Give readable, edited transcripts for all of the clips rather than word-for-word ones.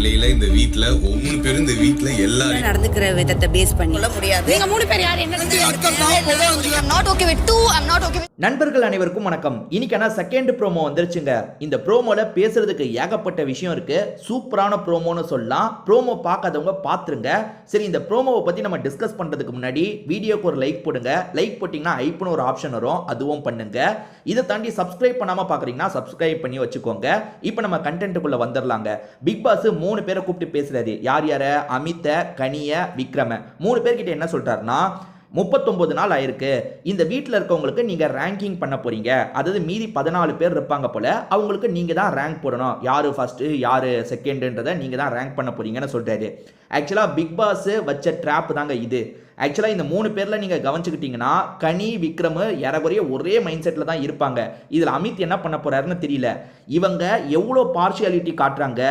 காலையில இந்த வீட்ல 3 பேரும் இந்த வீட்ல எல்லாரும் நடந்துக்கிற விதத்தை பேஸ் பண்ணி சொல்ல முடியாது. நீங்க 3 பேர் யார் என்ன I'm not okay with 2. I'm not okay with நண்பர்கள் அனைவருக்கும் வணக்கம். இன்னைக்கான செகண்ட் ப்ரோமோ வந்துருச்சுங்க. இந்த ப்ரோமோல பேசுறதுக்கு ஏகப்பட்ட விஷயம் இருக்கு. சூப்பரான ப்ரோமோன்னு சொல்லலாம். ப்ரோமோ பார்க்காதவங்க பார்த்துருங்க. சரி, இந்த ப்ரோமோவை பத்தி நம்ம டிஸ்கஸ் பண்றதுக்கு முன்னாடி வீடியோக்கு ஒரு லைக் போடுங்க. லைக் போட்டீங்கன்னா ஐப்னு ஒரு ஆப்ஷன் வரும், அதுவும் பண்ணுங்க. இதை தாண்டி சப்ஸ்கிரைப் பண்ணாம பாக்குறீங்கன்னா சப்ஸ்கிரைப் பண்ணி வச்சுக்கோங்க. இப்போ நம்ம கண்டென்ட்டுக்குள்ள வந்துடலாங்க. பிக் பாஸ் 3 பேரை கூப்பிட்டு பேசுறாரு. யார் யார? அமித, கனிய, விக்ரம. 3 பேர்கிட்ட என்ன சொல்றாருன்னா, 39 நாள் ஆயிருக்கு. இந்த வீட்டில் இருக்கவங்களுக்கு நீங்க ரேங்கிங் பண்ண போறீங்க. அதாவது மீதி 14 பேர் இருப்பாங்க போல, அவங்களுக்கு நீங்க தான் ரேங்க் போடணும். யாரு ஃபர்ஸ்ட் யாரு செகண்ட்ன்றதை நீங்க தான் ரேங்க் பண்ண போறீங்கன்னு சொல்றாரு. ஆக்சுவலா பிக் பாஸ் வச்ச ட்ராப் தாங்க இது. ஆக்சுவலாக இந்த 3 பேரில் நீங்கள் கவனிச்சுக்கிட்டீங்கன்னா கனி, விக்ரம் ஏறக்குறைய ஒரே மைண்ட் செட்டில் தான் இருப்பாங்க. இதில் அமித் என்ன பண்ண போறாருன்னு தெரியல. இவங்க எவ்வளோ பார்ஷியாலிட்டி காட்டுறாங்க,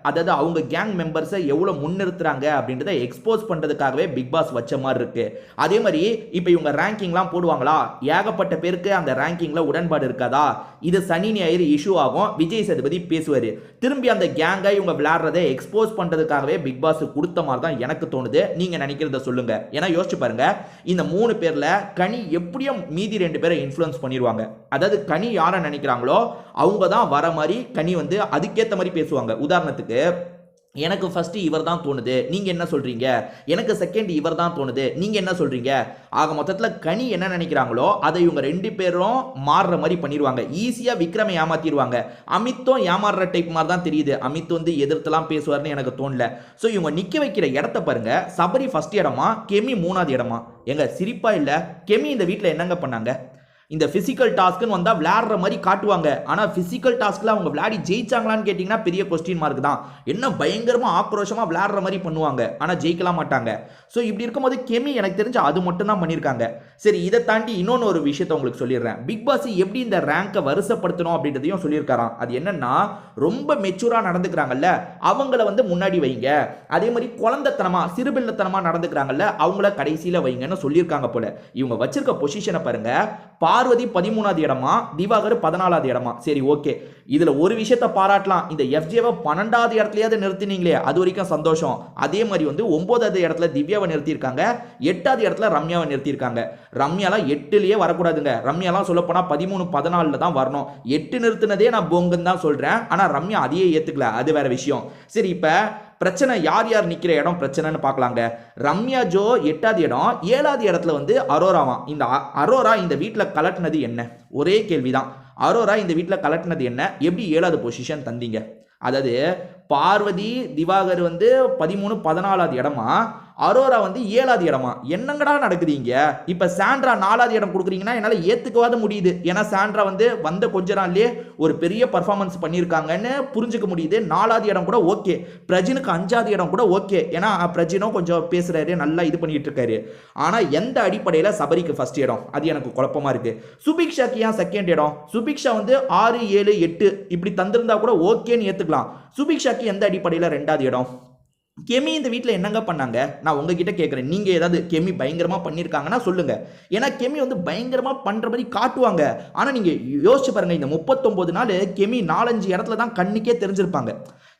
அதாவது அவங்க கேங் மெம்பர்ஸை எவ்வளோ முன்னிறுத்துறாங்க அப்படின்றத எக்ஸ்போஸ் பண்ணுறதுக்காகவே பிக் பாஸ் வச்ச மாதிரி இருக்கு. அதே மாதிரி இப்போ இவங்க ரேங்கிங்லாம் போடுவாங்களா, ஏகப்பட்ட பேருக்கு அந்த ரேங்கிங்கில் உடன்பாடு இருக்காதா, இது சனி ஞாயிறு இஷ்யூ ஆகும். விஜய் சேதுபதி பேசுவார். திரும்பி அந்த கேங்கை இவங்க விளையாடுறதை எக்ஸ்போஸ் பண்ணுறதுக்காகவே பிக் பாஸ் கொடுத்த மாதிரி தான் எனக்கு தோணுது. நீங்கள் நினைக்கிறத சொல்லுங்க. ஏன்னா யோசிச்சு பாருங்க, இந்த 3 பேர்ல கனி எப்படியும் மீதி 2 பேரை இன்ஃப்ளூயன்ஸ் பண்ணிடுவாங்க. அதாவது கனி யாரை நினைக்கிறாங்களோ அவங்க தான் வர மாதிரி கனி வந்து அதுக்கேற்ற மாதிரி பேசுவாங்க. உதாரணத்துக்கு, எனக்கு ஃபர்ஸ்ட் இவர் தான் தோணுது, நீங்க என்ன சொல்றீங்க? எனக்கு செகண்ட் இவர் தான் தோணுது, நீங்க என்ன சொல்றீங்க? ஆக மொத்தத்தில் கனி என்ன நினைக்கிறாங்களோ அதை இவங்க 2 பேரும் மாறுற மாதிரி பண்ணிடுவாங்க. ஈஸியா விக்ரமை ஏமாத்திடுவாங்க. அமித்தும் ஏமாறுற டைப் மாதிரி தான் தெரியுது. அமித் வந்து எதிர்த்துலாம் பேசுவார்னு எனக்கு தோணல. ஸோ இவங்க நிக்க வைக்கிற இடத்த பாருங்க. சபரி ஃபர்ஸ்ட் இடமா, கெமி 3வது இடமா? எங்க சிரிப்பா இல்ல? கெமி இந்த வீட்டில் என்னங்க பண்ணாங்க? இந்த பிசிக்கல் டாஸ்க்னு வந்தா விளையாடுற மாதிரி காட்டுவாங்க. ஆனா பிசிக்கல் டாஸ்க்ல அவங்க விளையாடி ஜெயிச்சாங்களான்னு கேட்டீங்கன்னா பெரிய கொஸ்டின் மார்க் தான். என்ன பயங்கரமா ஆக்ரோஷமா விளையாடுற மாதிரி பண்ணுவாங்க, ஆனா ஜெயிக்கலாம் மாட்டாங்க. ஸோ இப்படி இருக்கும்போது கெமி எனக்கு தெரிஞ்ச அது மட்டும் தான் பண்ணியிருக்காங்க. சரி, இதை தாண்டி இன்னொன்று ஒரு விஷயத்த உங்களுக்கு சொல்லிடுறேன். பிக் பாஸ் எப்படி இந்த ரேங்கை வரிசைப்படுத்தணும் அப்படின்றதையும் சொல்லியிருக்காராம். அது என்னன்னா, ரொம்ப மெச்சூரா நடந்துக்கிறாங்கல்ல அவங்கள வந்து முன்னாடி வைங்க. அதே மாதிரி குழந்தைத்தனமா சிறுபிள்ளத்தனமா நடந்துக்கிறாங்கல்ல அவங்கள கடைசியில வைங்கன்னு சொல்லியிருக்காங்க போல. இவங்க வச்சிருக்க பொசிஷனை பாருங்க. பார்வதி 13வது இடமா, திவாகர் 14வது இடமா? சரி, ஓகே. இதுல ஒரு விஷயத்தை பாராட்டலாம். இந்த எஃப்ஜேவை 12வது இடத்துலயாவது நிறுத்தினீங்களே, அது வரைக்கும் சந்தோஷம். அதே மாதிரி வந்து 9வது இடத்துல திவ்யாவை நிறுத்தியிருக்காங்க, 8வது இடத்துல ரம்யாவை நிறுத்தியிருக்காங்க. ரம்யாலாம் 8லயே வரக்கூடாதுங்க. ரம்யாலாம் சொல்ல போனா 13, 14ல தான் வரணும். 8 நிறுத்தினதே நான் பொங்குன்னு தான் சொல்றேன். ஆனா ரம்யா அதையே ஏத்துக்கல, அது வேற விஷயம். சரி, இப்ப பிரச்சனை யார் யார் நிக்கிற இடம் பிரச்சனைன்னு பார்க்கலாங்க. ரம்யா ஜோ 8வது இடம், 7வது இடத்துல வந்து அரோராவா. இந்த அரோரா இந்த வீட்டில் கலட்டினது என்ன? ஒரே கேள்விதான். அரோரா இந்த வீட்டில் கலட்டினது என்ன? எப்படி 7வது பொசிஷன் தந்தீங்க? அதாவது பார்வதி திவாகர் வந்து 13, 14வது இடமா, அரோரா வந்து 7வது இடமா? என்னங்கடா நடக்குதுங்க? இப்ப சாண்ட்ரா 4வது இடம் கொடுக்குறீங்கன்னா என்னால ஏத்துக்கவாத முடியுது. ஏன்னா சாண்ட்ரா வந்து வந்த கொஞ்ச நாள்லயே ஒரு பெரிய பர்ஃபார்மன்ஸ் பண்ணியிருக்காங்கன்னு புரிஞ்சுக்க முடியுது. 4வது இடம் கூட ஓகே. பிரஜினுக்கு 5வது இடம் கூட ஓகே. ஏன்னா பிரஜினும் கொஞ்சம் பேசுறாரு, நல்லா இது பண்ணிட்டு இருக்காரு. ஆனா எந்த அடிப்படையில சபரிக்கு ஃபர்ஸ்ட் இடம்? அது எனக்கு குழப்பமா இருக்கு. சுபிக்ஷாக்கு ஏன் செகண்ட் இடம்? சுபிக்ஷா வந்து 6, 7, 8 இப்படி தந்திருந்தா கூட ஓகேன்னு ஏத்துக்கலாம். சுபிக்ஷாக்கு எந்த அடிப்படையில 2வது இடம்? கெமி இந்த வீட்டில் என்னங்க பண்ணாங்க? நான் உங்ககிட்ட கேட்குறேன். நீங்கள் ஏதாவது கெமி பயங்கரமாக பண்ணியிருக்காங்கன்னா சொல்லுங்க. ஏன்னா கெமி வந்து பயங்கரமாக பண்ணுற மாதிரி காட்டுவாங்க. ஆனால் நீங்கள் யோசிச்சு பாருங்க, இந்த 39 நாள் கெமி 4-5 இடத்துல தான் கண்ணுக்கே தெரிஞ்சிருப்பாங்க.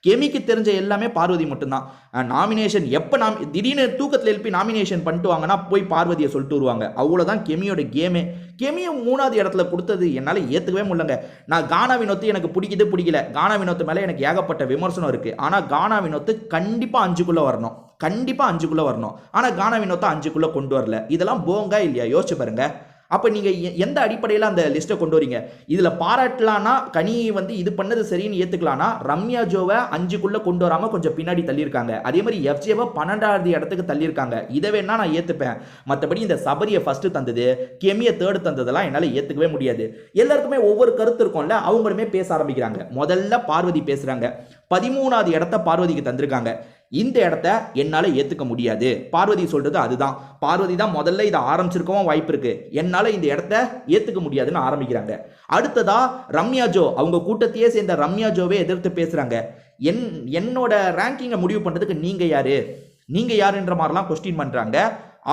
கெமிக்கு தெரிஞ்ச எல்லாமே பார்வதி மட்டும்தான். நாமினேஷன் எப்போ திடீர்னு தூக்கத்தில் எழுப்பி நாமினேஷன் பண்ணிட்டு வாங்கன்னா போய் பார்வதியை சொல்லிட்டு வருவாங்க. அவ்வளோதான் கெமியோட கேமே. கெமியை 3வது இடத்துல கொடுத்தது என்னால் ஏற்றுக்கவே முடியலங்க. நான் கானா வினோத்து எனக்கு பிடிக்கல. கானா வினோத்து மேலே எனக்கு ஏகப்பட்ட விமர்சனம் இருக்குது. ஆனால் கானா வினோத்து கண்டிப்பாக 5க்குள்ளே வரணும். கண்டிப்பாக 5க்குள்ளே வரணும். ஆனால் கானா வினோத்தை 5க்குள்ளே கொண்டு வரல. இதெல்லாம் போங்கா இல்லையா? யோசிச்சு பாருங்க. அப்போ நீங்கள் எந்த அடிப்படையில் அந்த லிஸ்ட்டை கொண்டு வரீங்க? இதில் பாராட்டலான்னா கனி வந்து இது பண்ணது சரின்னு ஏற்றுக்கலான்னா, ரம்யா ஜோவை 5க்குள்ளே கொண்டு வராமல் கொஞ்சம் பின்னாடி தள்ளியிருக்காங்க. அதே மாதிரி எஃப்ஜேவை 12வது இடத்துக்கு தள்ளியிருக்காங்க. இதை வேணா நான் ஏற்றுப்பேன். மற்றபடி இந்த சபரியை ஃபர்ஸ்ட் தந்தது, கெமியை 3rd தந்ததெல்லாம் என்னால் ஏற்றுக்கவே முடியாது. எல்லாருக்குமே ஒவ்வொரு கருத்து இருக்கும்ல, அவங்களுமே பேச ஆரம்பிக்கிறாங்க. முதல்ல பார்வதி பேசுகிறாங்க. 13வது இடத்த பார்வதிக்கு தந்திருக்காங்க. இந்த இடத்த என்னால் ஏற்றுக்க முடியாது. பார்வதி சொல்றது அதுதான். பார்வதி தான் முதல்ல இதை ஆரம்பிச்சிருக்கவும் வாய்ப்பு இருக்கு. என்னால் இந்த இடத்த ஏற்றுக்க முடியாதுன்னு ஆரம்பிக்கிறாங்க. அடுத்ததா ரம்யா ஜோ, அவங்க கூட்டத்தையே சேர்ந்த ரம்யா ஜோவே எதிர்த்து பேசுறாங்க. என்னோட ரேங்கிங்கை முடிவு பண்ணுறதுக்கு நீங்கள் யாரு? நீங்கள் யாருன்ற மாதிரிலாம் கொஸ்டின் பண்ணுறாங்க.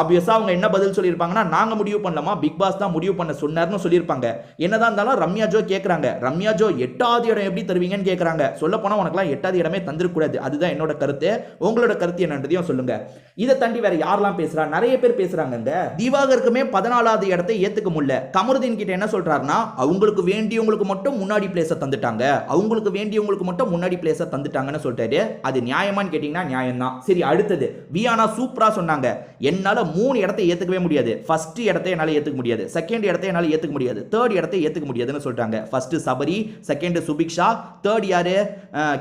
ஆப்வியஸா அவங்க என்ன பதில் சொல்லியிருப்பாங்கன்னா, நாங்க முடிவு பண்ணலாமா, பிக் பாஸ் தான் முடிவு பண்ண சொன்னார்னு சொல்லியிருப்பாங்க. என்னதான் இருந்தாலும் ரம்யா ஜோ கேட்கறாங்க, ரம்யா ஜோ 8வது இடம் எப்படி தருவீங்கன்னு கேட்கறாங்க. சொல்ல போனா உனக்குலாம் 8வது இடமே தந்திரக்கூடாது. அதுதான் என்னோட கருத்து. உங்களோட கருத்து என்னன்றதையும் சொல்லுங்க. இதை தாண்டி வேற யாரெல்லாம் பேசுறா? நிறைய பேர் பேசுறாங்க. திவாகருக்குமே 14வது இடத்தை ஏத்துக்க முடியல. கமருதீன் கிட்ட என்ன சொல்றாருன்னா, அவங்களுக்கு வேண்டியவங்களுக்கு மட்டும் முன்னாடி பிளேஸை தந்துட்டாங்க, அவங்களுக்கு வேண்டியவங்களுக்கு மட்டும் முன்னாடி பிளேஸை தந்துட்டாங்கன்னு சொல்லிட்டாரு. அது நியாயமான்னு கேட்டீங்கன்னா நியாயம் தான். சரி, அடுத்தது வியானா சூப்பரா சொன்னாங்க, என்னால 3 இடத்தை ஏத்துக்கவே முடியாது. ஃபர்ஸ்ட் இடத்தை என்னால ஏத்துக்க முடியாது, செகண்ட் இடத்தை என்னால ஏத்துக்க முடியாது, தேர்ட் இடத்தை ஏத்துக்க முடியாதுன்னு சொல்றாங்க. First Sabari, second Subiksha, third யாரு,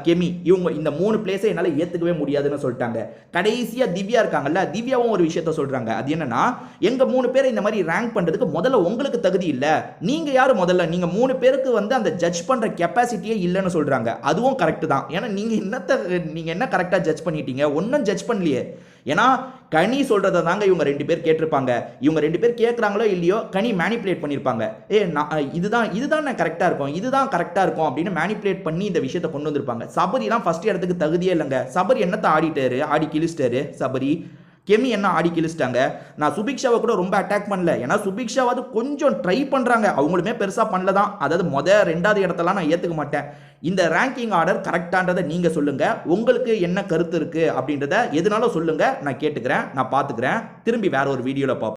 கெமி. இவங்க இந்த 3 பிளேஸை என்னால ஏத்துக்கவே முடியாதுன்னு சொல்லிட்டாங்க. கடைசியா திவ்யா இருக்காங்கல்ல, திவ்யாவும் ஒரு விஷயத்த சொல்றாங்க. அது என்னன்னா, எங்க 3 பேரை இந்த மாதிரி ரேங்க் பண்றதுக்கு முதல்ல உங்களுக்கு தகுதி இல்ல, நீங்க யாரு முதல்ல, நீங்க 3 பேருக்கு வந்து அந்த ஜட்ஜ் பண்ற கெப்பாசிட்டியே இல்லைன்னு சொல்றாங்க. அதுவும் கரெக்ட் தான். ஏன்னா நீங்க என்ன கரெக்டா ஜட்ஜ் பண்ணிட்டீங்க? ஒன்னும் ஜட்ஜ் பண்ணலையே. ஏன்னா கனி சொல்றதை தாங்க இவங்க 2 பேர் கேட்டிருப்பாங்க. இவங்க 2 பேர் கேட்கறாங்களோ இல்லையோ, கனி மேனிப்புலேட் பண்ணியிருப்பாங்க. இதுதான் கரெக்டா இருக்கும், இதுதான் கரெக்டா இருக்கும் அப்படின்னு மேனிப்புலேட் பண்ணி இந்த விஷயத்தை கொண்டு வந்திருப்பாங்க. சபரிலாம் ஃபர்ஸ்ட் இடத்துக்கு தகுதியே இல்லைங்க. சபரி என்னத்தை ஆடிட்டாரு, ஆடி கிழிச்சிட்டாரு சபரி. கெமி என்ன ஆடி கிழிச்சிட்டாங்க. நான் சுபிக்ஷாவை கூட ரொம்ப அட்டாக் பண்ணல, ஏன்னா சுபிக்ஷாவது கொஞ்சம் ட்ரை பண்றாங்க, அவங்களுமே பெருசா பண்ணல தான். அதாவது 2வது இடத்தெல்லாம் நான் ஏத்துக்க மாட்டேன். இந்த ரேங்கிங் ஆர்டர் கரெக்டான்றதை நீங்க சொல்லுங்க. உங்களுக்கு என்ன கருத்து இருக்கு அப்படின்றத எதுனாலும் சொல்லுங்க, நான் கேட்டுக்கிறேன், நான் பாத்துக்கிறேன். திரும்பி வேற ஒரு வீடியோல பார்ப்போம்.